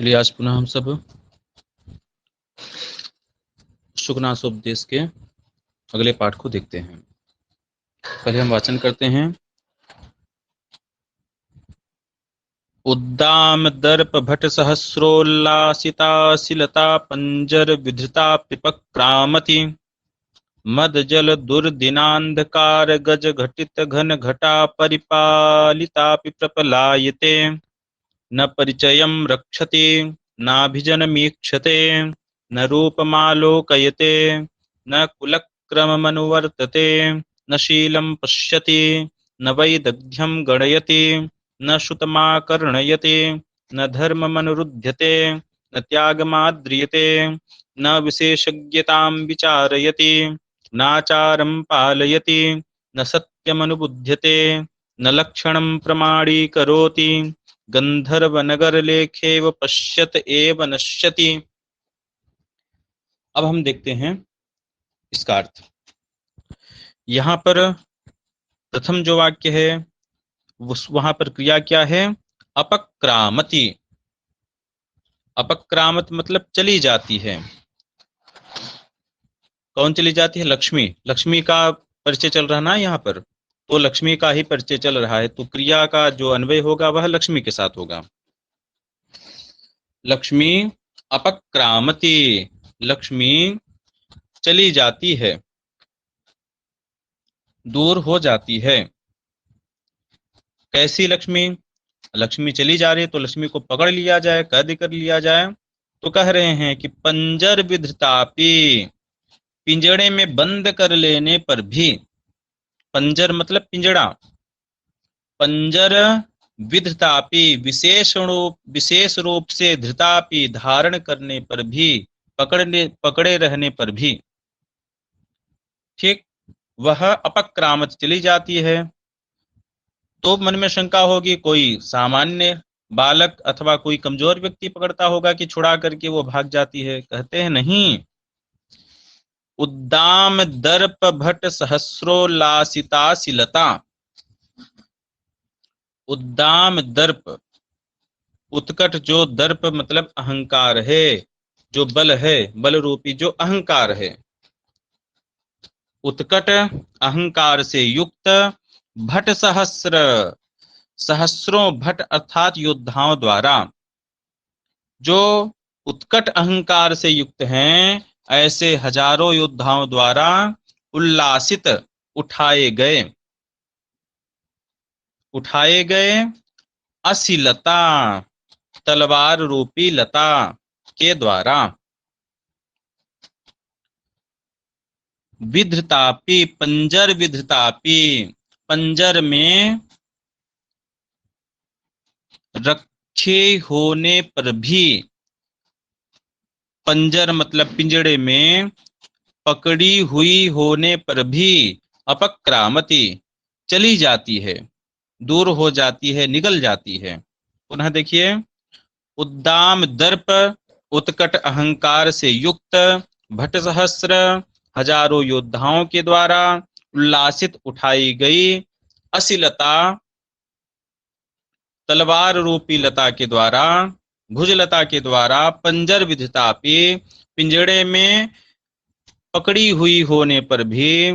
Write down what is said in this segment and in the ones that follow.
चलिए आज पुनः हम सब शुकनासोपदेश के अगले पाठ को देखते हैं। पहले हम वाचन करते हैं। उद्दाम दर्प भट सहस्रोल्लासिता शिलता पंजर विधृता पिपक्रामति मद जल दुर्दिनांधकार गज घटित घन घटा परिपालितापि प्रपलायते न परिचयं रक्षति नाभिजनमीक्षते न रूपमालोकयते न कुलक्रममनुवर्तते न शीलं पश्यति न वैदग्ध्यं गणयति न श्रुतमाकर्णयति न धर्ममनुरुध्यते न त्यागमाद्रियते न विशेषज्ञतां विचारयति नाचारं पालयति न सत्यमनुबुध्यते न लक्षणं प्रमाणीकरोति गंधर्व नगर लेखेव पश्यत एव नश्यति। अब हम देखते हैं इसका अर्थ। यहां पर प्रथम जो वाक्य है वहां पर क्रिया क्या है? अपक्रामति। अपक्रामत मतलब चली जाती है। कौन चली जाती है? लक्ष्मी। लक्ष्मी का परिचय चल रहा ना यहाँ पर, तो लक्ष्मी का ही परिचय चल रहा है, तो क्रिया का जो अन्वय होगा वह लक्ष्मी के साथ होगा। लक्ष्मी अपक्रामति, लक्ष्मी चली जाती है, दूर हो जाती है। कैसी लक्ष्मी? लक्ष्मी चली जा रही है तो लक्ष्मी को पकड़ लिया जाए, कैद कर लिया जाए। तो कह रहे हैं कि पंजर विधृतापि, पिंजड़े में बंद कर लेने पर भी। पंजर मतलब पिंजड़ा। पंजर विधृतापि विशेष रूप से धृतापि धारण करने पर भी, पकड़े रहने पर भी, ठीक, वह अपक्रामत चली जाती है। तो मन में शंका होगी, कोई सामान्य बालक अथवा कोई कमजोर व्यक्ति पकड़ता होगा कि छुड़ा करके वो भाग जाती है। कहते हैं नहीं, उद्दाम दर्प भट सहस्रोल्लासिता शिलता। उद्दाम दर्प, उत्कट जो दर्प मतलब अहंकार है, जो बल है, बल रूपी जो अहंकार है, उत्कट अहंकार से युक्त भट सहस्र, सहस्रों भट अर्थात योद्धाओं द्वारा, जो उत्कट अहंकार से युक्त हैं, ऐसे हजारों योद्धाओं द्वारा उल्लासित, उठाए गए, उठाए गए अशिलता, तलवार रूपी लता के द्वारा, विधृतापि, पंजर विधृतापि, पंजर में रखे होने पर भी, पंजर मतलब पिंजड़े में पकड़ी हुई होने पर भी, अपक्रामति चली जाती है, दूर हो जाती है, निकल जाती है। पुनः देखिए, उद्दाम दर्प, उत्कट अहंकार से युक्त भट सहस्र, हजारों योद्धाओं के द्वारा उल्लासित उठाई गई अशिलता, तलवार रूपी लता के द्वारा, भुजलता के द्वारा, पंजर विधृतापि, पिंजड़े में पकड़ी हुई होने पर भी,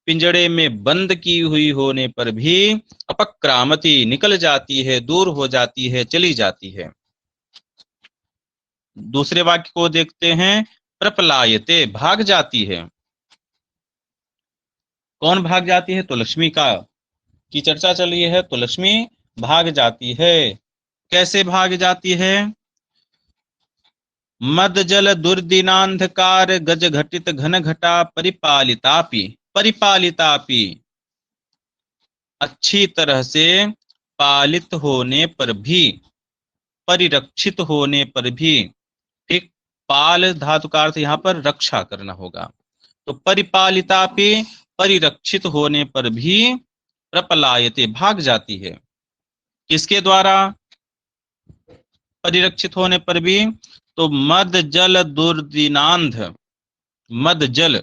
पिंजड़े में बंद की हुई होने पर भी, अपक्रामति निकल जाती है, दूर हो जाती है, चली जाती है। दूसरे वाक्य को देखते हैं, प्रपलायते, भाग जाती है। कौन भाग जाती है? तो लक्ष्मी का की चर्चा चल रही है, तो लक्ष्मी भाग जाती है। कैसे भाग जाती है? मद जल दुर्दिनांधकार गज घटित घन घटा परिपालितापि, परिपालितापि अच्छी तरह से पालित होने पर भी, परिरक्षित होने पर भी, ठीक, पाल धातु का अर्थ यहाँ पर रक्षा करना होगा। तो परिपालितापि, परिरक्षित होने पर भी, प्रपलायते भाग जाती है। किसके द्वारा परिरक्षित होने पर भी? तो मद जल दुर्दिनांध, मद जल,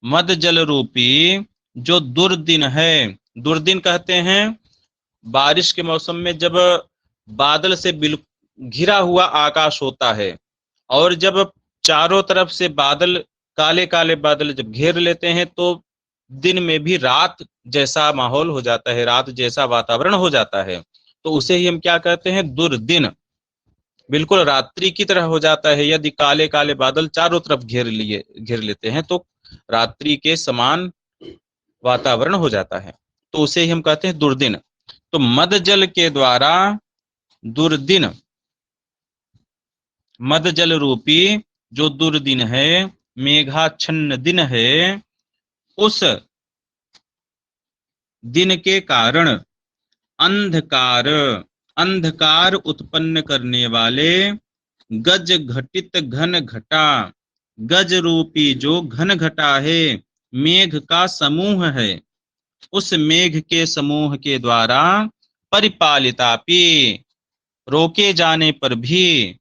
मद जल रूपी जो दुर्दिन है, दुर्दिन कहते हैं बारिश के मौसम में जब बादल से घिरा हुआ आकाश होता है, और जब चारों तरफ से बादल, काले काले बादल जब घेर लेते हैं तो दिन में भी रात जैसा माहौल हो जाता है, रात जैसा वातावरण हो जाता है। तो उसे ही हम क्या कहते हैं? दुर्दिन। बिल्कुल रात्रि की तरह हो जाता है। यदि काले काले बादल चारों तरफ घेर लेते हैं तो रात्रि के समान वातावरण हो जाता है, तो उसे ही हम कहते हैं दुर्दिन। तो मद जल के द्वारा दुर्दिन, मद जल रूपी जो दुर्दिन है, मेघाच्छन्न दिन है, उस दिन के कारण अंधकार, अंधकार उत्पन्न करने वाले गज घटित घन घटा, गज रूपी जो घन घटा है, मेघ का समूह है, उस मेघ के समूह के द्वारा परिपालितापि, रोके जाने पर भी,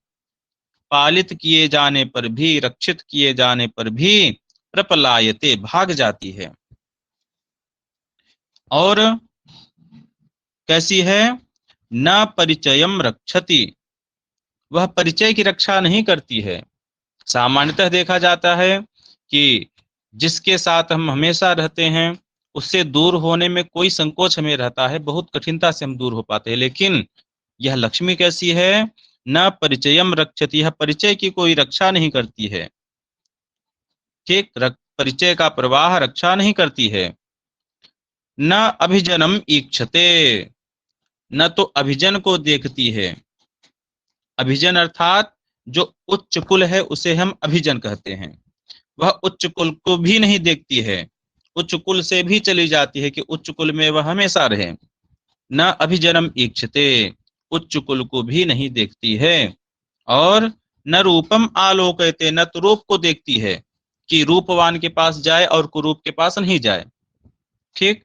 पालित किए जाने पर भी, रक्षित किए जाने पर भी प्रपलायते, भाग जाती है। और कैसी है? न परिचयम रक्षति, वह परिचय की रक्षा नहीं करती है। सामान्यतः देखा जाता है कि जिसके साथ हम हमेशा रहते हैं उससे दूर होने में कोई संकोच हमें रहता है, बहुत कठिनता से हम दूर हो पाते हैं। लेकिन यह लक्ष्मी कैसी है? न परिचयम रक्षति, यह परिचय की कोई रक्षा नहीं करती है। ठीक, परिचय का प्रवाह रक्षा नहीं करती है। न अभिजनम ईक्षते, न तो अभिजन को देखती है। अभिजन अर्थात जो उच्च कुल है उसे हम अभिजन कहते हैं। वह उच्च कुल को भी नहीं देखती है, उच्च कुल से भी चली जाती है कि उच्च कुल में वह हमेशा रहे। न अभिजनम ईक्षते, उच्च कुल को भी नहीं देखती है। और न रूपम आलोकयते, न तो रूप को देखती है कि रूपवान के पास जाए और कुरूप के पास नहीं जाए। ठीक,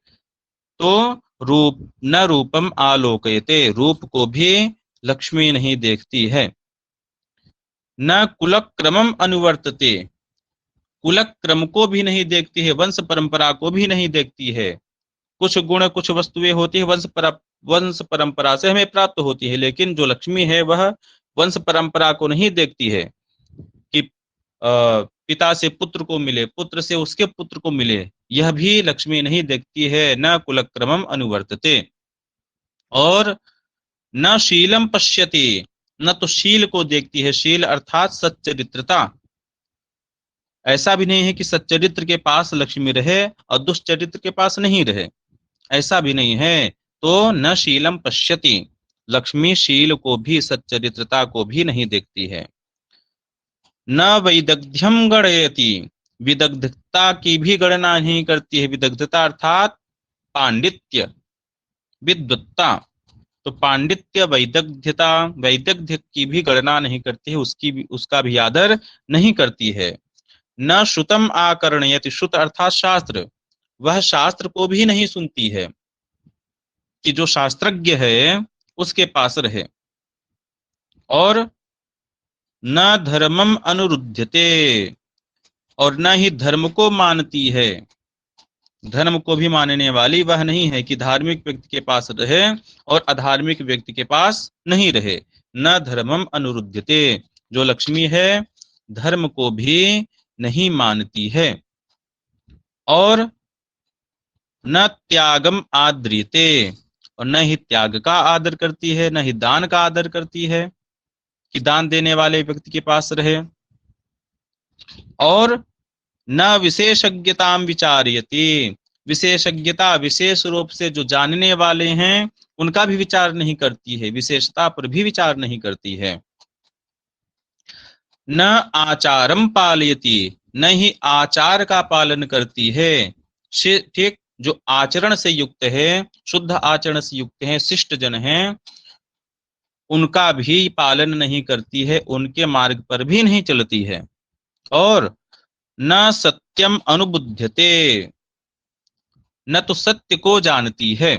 तो रूप, न रूपम आलोकयते, रूप को भी लक्ष्मी नहीं देखती है। न कुलक्रमम अनुवर्तते, कुलक्रम को भी नहीं देखती है, वंश परंपरा को भी नहीं देखती है। कुछ गुण, कुछ वस्तुएं होती है वंश परंपरा से हमें प्राप्त होती है, लेकिन जो लक्ष्मी है वह वंश परंपरा को नहीं देखती है कि पिता से पुत्र को मिले, पुत्र से उसके पुत्र को मिले, यह भी लक्ष्मी नहीं देखती है। न कुलक्रमम अनुवर्तते। और न शीलम पश्यति, न तो शील को देखती है। शील अर्थात सच्चरित्रता। ऐसा भी नहीं है कि सच्चरित्र के पास लक्ष्मी रहे और दुष्चरित्र के पास नहीं रहे, ऐसा भी नहीं है। तो न शीलम पश्यति, लक्ष्मी शील को भी, सच्चरित्रता को भी नहीं देखती है। न वैदग्ध्यम गणयति, विदग्धता की भी गणना नहीं करती है। विदग्धता अर्थात पांडित्य, विद्वत्ता। तो पांडित्य, वैदग्ध्यता, वैदग्ध्य की भी गणना नहीं करती है, उसका भी आदर नहीं करती है। न श्रुतम आकर्णयति, श्रुत अर्थात शास्त्र, वह शास्त्र को भी नहीं सुनती है कि जो शास्त्रज्ञ है उसके पास रहे। और न धर्मम अनुरुध्यते, और न ही धर्म को मानती है। धर्म को भी मानने वाली वह नहीं है कि धार्मिक व्यक्ति के पास रहे और अधार्मिक व्यक्ति के पास नहीं रहे। न धर्मम अनुरुध्यते, जो लक्ष्मी है धर्म को भी नहीं मानती है। और न त्यागम आद्रिते, और न ही त्याग का आदर करती है, न ही दान का आदर करती है कि दान देने वाले व्यक्ति के पास रहे। और न विशेषज्ञताम विचार्यति, विशेषज्ञता, विशेष रूप से जो जानने वाले हैं उनका भी विचार नहीं करती है, विशेषता पर भी विचार नहीं करती है। न आचारम पालयति, न ही आचार का पालन करती है। ठीक, जो आचरण से युक्त है, शुद्ध आचरण से युक्त है, शिष्ट जन हैं, उनका भी पालन नहीं करती है, उनके मार्ग पर भी नहीं चलती है। और न सत्यम अनुबुध्यते, न तो सत्य को जानती है।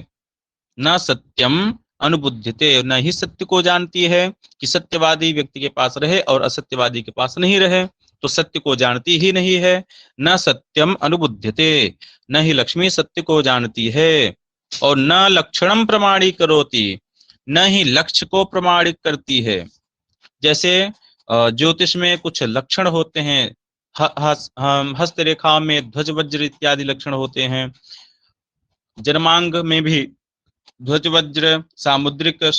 न सत्यम अनुबुध्यते, न ही सत्य को जानती है कि सत्यवादी व्यक्ति के पास रहे और असत्यवादी के पास नहीं रहे, तो सत्य को जानती ही नहीं है। न सत्यम अनुबुध्यते, न ही लक्ष्मी सत्य को जानती है। और न लक्षणम प्रमाणीकरोति, न ही लक्ष्य को प्रमाणित करती है। जैसे ज्योतिष में कुछ लक्षण होते हैं, हस्तरेखा में ध्वज वज्र इत्यादि लक्षण होते हैं, जन्मांग में भी ध्वज वज्र, सामुद्रिक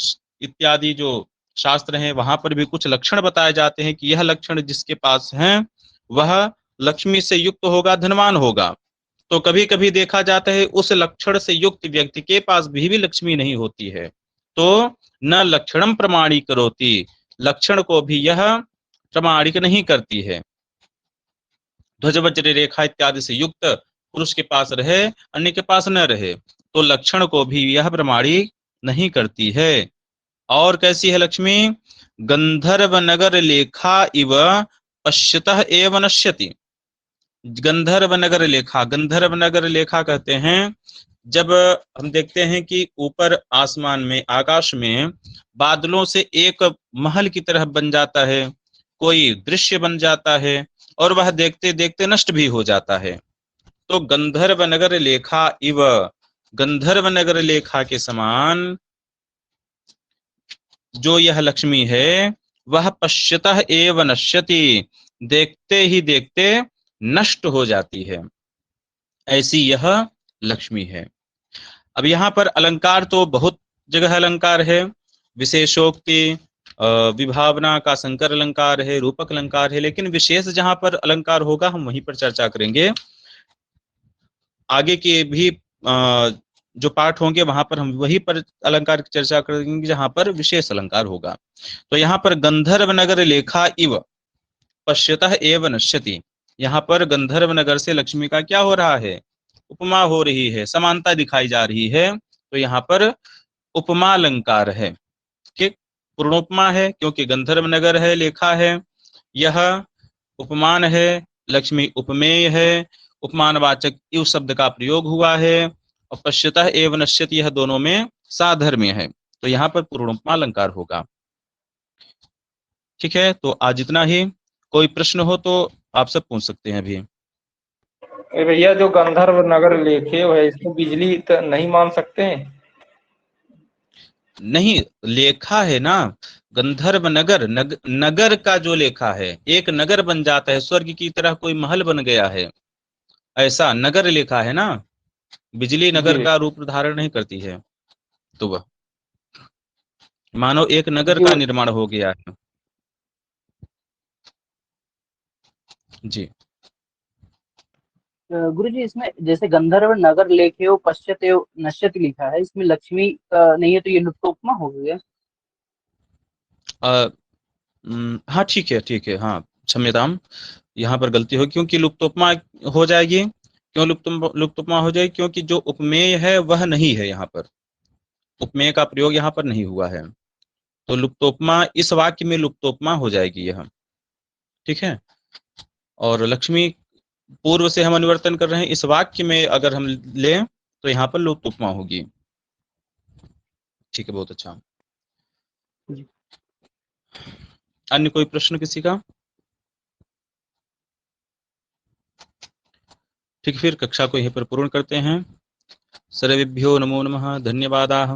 इत्यादि जो शास्त्र हैं वहां पर भी कुछ लक्षण बताए जाते हैं कि यह लक्षण जिसके पास है वह लक्ष्मी से युक्त होगा, धनवान होगा। तो कभी कभी देखा जाता है उस लक्षण से युक्त व्यक्ति के पास भी लक्ष्मी नहीं होती है, तो न लक्षणम प्रमाणीकरोति, लक्षण को भी यह प्रमाणिक नहीं करती है। ध्वज वज्र रेखा इत्यादि से युक्त पुरुष के पास रहे, अन्य के पास न रहे, तो लक्षण को भी यह प्रमाणिक नहीं करती है। और कैसी है लक्ष्मी? गंधर्व नगर लेखा इव पश्यतः एव नश्यति। गंधर्व नगर लेखा, गंधर्व नगर लेखा कहते हैं जब हम देखते हैं कि ऊपर आसमान में, आकाश में बादलों से एक महल की तरह बन जाता है, कोई दृश्य बन जाता है और वह देखते देखते नष्ट भी हो जाता है। तो गंधर्व नगर लेखा इव, गंधर्व नगर लेखा के समान जो यह लक्ष्मी है वह पश्यतः एव नश्यति, देखते ही देखते नष्ट हो जाती है, ऐसी यह लक्ष्मी है। अब यहाँ पर अलंकार तो बहुत जगह अलंकार है, विशेषोक्ति, विभावना का संकर अलंकार है, रूपक अलंकार है, लेकिन विशेष जहां पर अलंकार होगा हम वहीं पर चर्चा करेंगे। आगे के भी जो पाठ होंगे वहां पर हम वही पर अलंकार की चर्चा करेंगे जहां पर विशेष अलंकार होगा। तो यहाँ पर गंधर्व नगर लेखा इव पश्यतः एव नश्यति, यहाँ पर गंधर्व नगर से लक्ष्मी का क्या हो रहा है? उपमा हो रही है, समानता दिखाई जा रही है, तो यहाँ पर उपमा अलंकार है। ठीक, पूर्णोपमा है क्योंकि गंधर्व नगर है, लेखा है, यह उपमान है, लक्ष्मी उपमेय है, उपमानवाचक इव शब्द का प्रयोग हुआ है, और पश्यतः एव नश्यति यह दोनों में साधर्म्य है, तो यहाँ पर पूर्णोपमा अलंकार होगा। ठीक है, तो आज इतना ही। कोई प्रश्न हो तो आप सब पूछ सकते हैं अभी। भैया जो गंधर्व नगर लेखे है इसको बिजली तो नहीं मान सकते हैं? नहीं, लेखा है ना, गंधर्व नगर, नगर का जो लेखा है, एक नगर बन जाता है, स्वर्ग की तरह कोई महल बन गया है, ऐसा नगर लेखा है ना। बिजली नगर का रूप धारण नहीं करती है, तो वह मानो एक नगर का निर्माण हो गया है। जी गुरुजी, इसमें जैसे गंधर्व नगर लेखे हो पश्यते नश्यति लिखा है, इसमें लक्ष्मी नहीं है, तो ये लुप्तोपमा हो गया। हाँ ठीक है, ठीक है, हाँ क्षम्यताम, यहाँ पर गलती होगी क्योंकि लुप्तोपमा हो जाएगी। क्यों लुप्तोपमा हो जाएगी? क्योंकि जो उपमेय है वह नहीं है, यहाँ पर उपमेय का प्रयोग यहाँ पर नहीं हुआ है, तो लुप्तोपमा इस वाक्य में लुप्तोपमा हो जाएगी यह। ठीक है, और लक्ष्मी पूर्व से हम अनुवर्तन कर रहे हैं, इस वाक्य में अगर हम लें तो यहाँ पर लुप्तोपमा होगी। ठीक है, बहुत अच्छा। अन्य कोई प्रश्न किसी का? ठीक, फिर कक्षा को यहीं पर पूर्ण करते हैं। सर्वेभ्यो नमो नमः, धन्यवादाः।